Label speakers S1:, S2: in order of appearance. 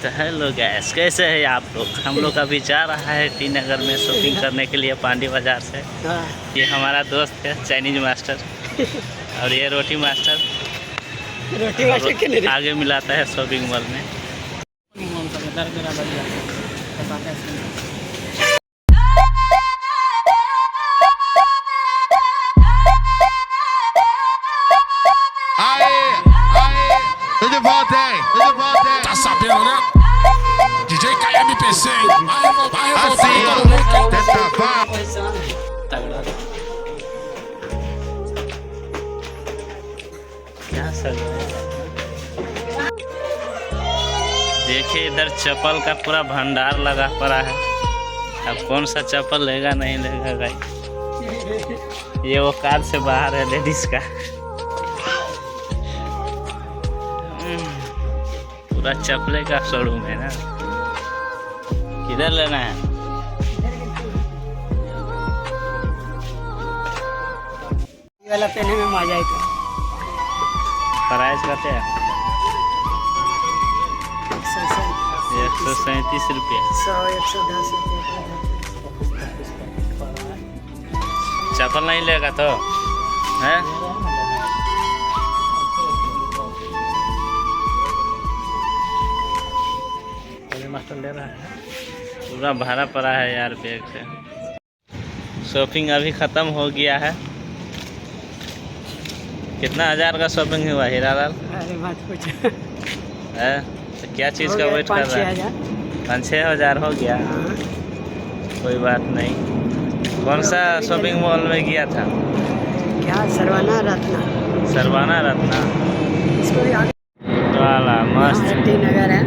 S1: तो hello guys, कैसे है आप लोग। हम लोग अभी जा रहा है टी नगर में शॉपिंग करने के लिए पांडी बाज़ार से। ये हमारा दोस्त है चाइनीज मास्टर और ये रोटी मास्टर आगे मिलाता है शॉपिंग मॉल में।
S2: Tá sabendo, né? DJ KMPC, vai revoltar todo mundo.
S1: क्या सर, देखिए इधर चप्पल का पूरा भंडार लगा पड़ा है। अब कौन सा चप्पल लेगा नहीं लेगा भाई। ये वो कार से बाहर है लेडीज का। पूरा चप्पले का शोरूम है ना। किधर लेना है?
S3: ये वाला पहने में मजा आएगा।
S1: प्राइस कहते हैं 137 रुपये।
S3: 100-110
S1: चप्पल नहीं लेगा तो है। मास्टर ले रहा है, पूरा भाड़ा पड़ा है यार बैग से। शॉपिंग अभी ख़त्म हो गया है। कितना हज़ार का शॉपिंग हुआ हीरालाल?
S3: अरे बात कुछ
S1: है तो क्या चीज़ का वेट कर रहा है? 5-6 हज़ार हो गया। कोई बात नहीं। कौन सा शॉपिंग मॉल में गया था?
S3: क्या सरवाना रत्ना
S1: सरवाना रत्ना
S3: इसको भी आगे
S1: वाला मस्त
S3: टी नगर है।